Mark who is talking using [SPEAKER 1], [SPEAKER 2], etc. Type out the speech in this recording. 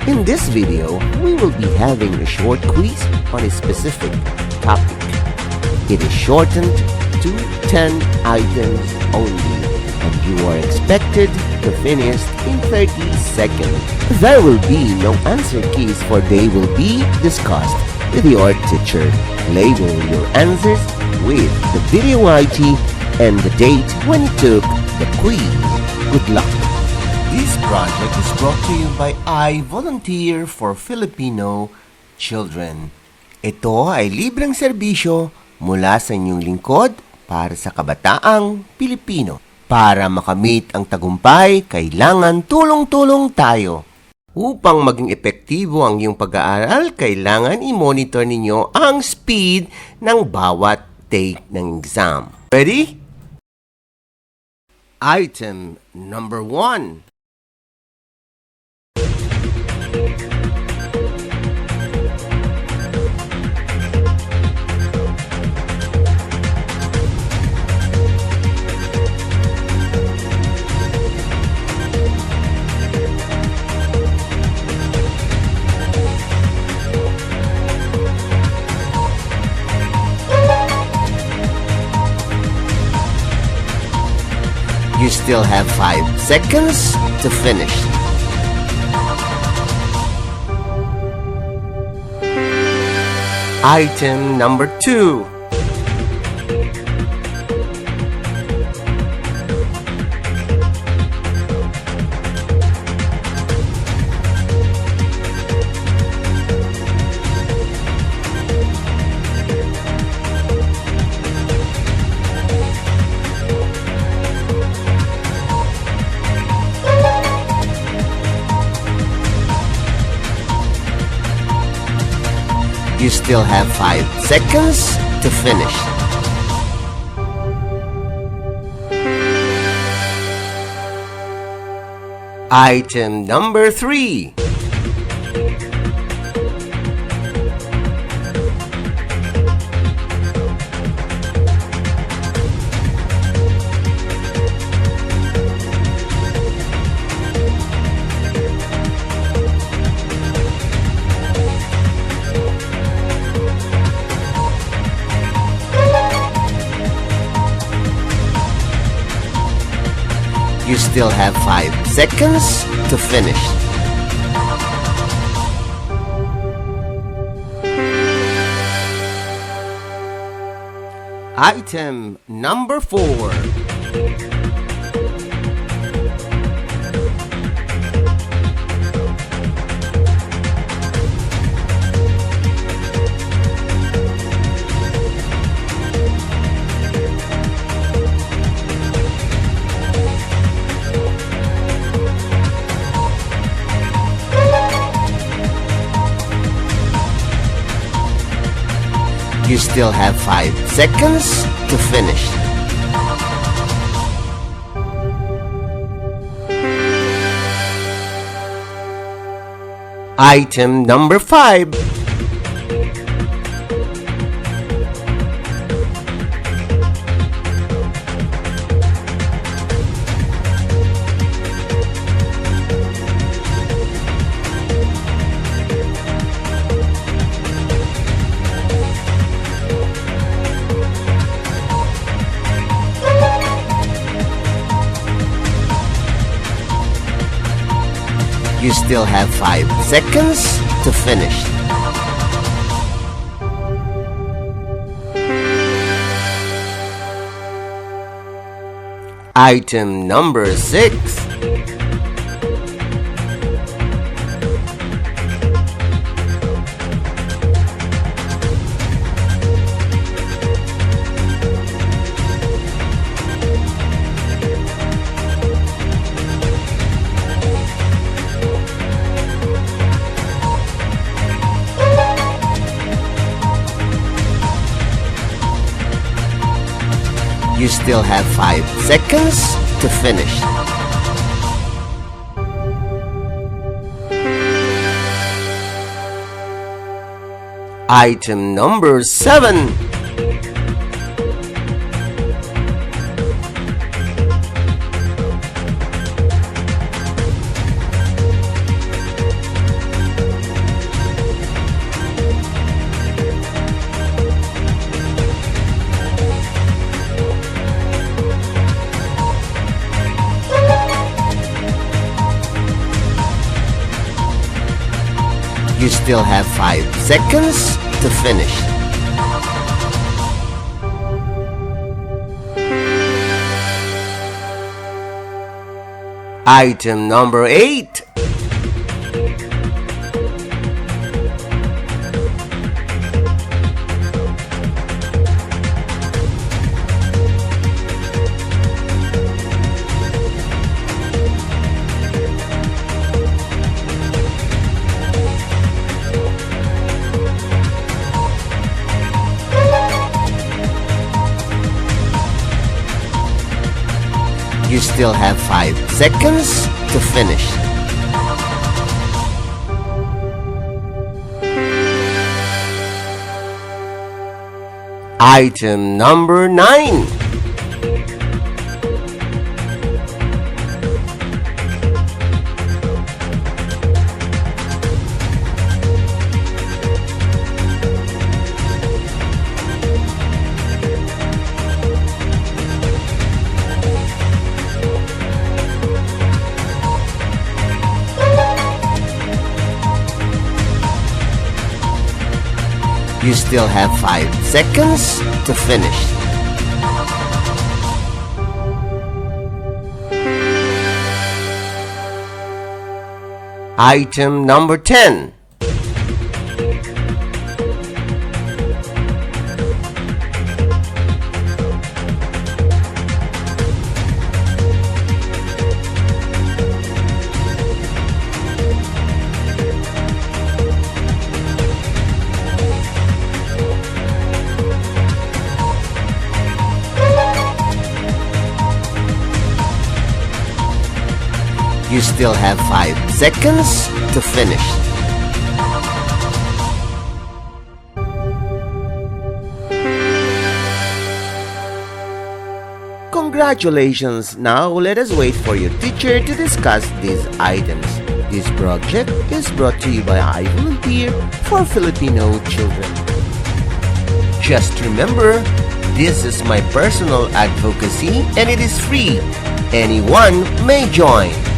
[SPEAKER 1] In this video, we will be having a short quiz on a specific topic. It is shortened to 10 items only, and you are expected to finish in 30 seconds. There will be no answer keys, for they will be discussed with your teacher. Label your answers with the video ID and the date when you took the quiz. Good luck! This project is brought to you by I Volunteer for Filipino Children. Ito ay libreng serbisyo mula sa inyong lingkod para sa kabataang Pilipino. Para makamit ang tagumpay, kailangan tulong-tulong tayo. Upang maging epektibo ang iyong pag-aaral, kailangan i-monitor ninyo ang speed ng bawat take ng exam. Ready? Item number 1. You still have 5 seconds to finish. Item number 2. You still have 5 seconds to finish. Item number 3. You still have 5 seconds to finish. Item number 4. You still have 5 seconds to finish. Item number 5. You still have 5 seconds to finish. Item number 6. You still have 5 seconds to finish. Item number 7. You still have 5 seconds to finish. Item number 8. You still have 5 seconds to finish. Item number 9. You still have 5 seconds to finish. Item number 10. You still have 5 seconds to finish. Congratulations! Now let us wait for your teacher to discuss these items. This project is brought to you by I Volunteer for Filipino Children. Just remember, this is my personal advocacy and it is free. Anyone may join.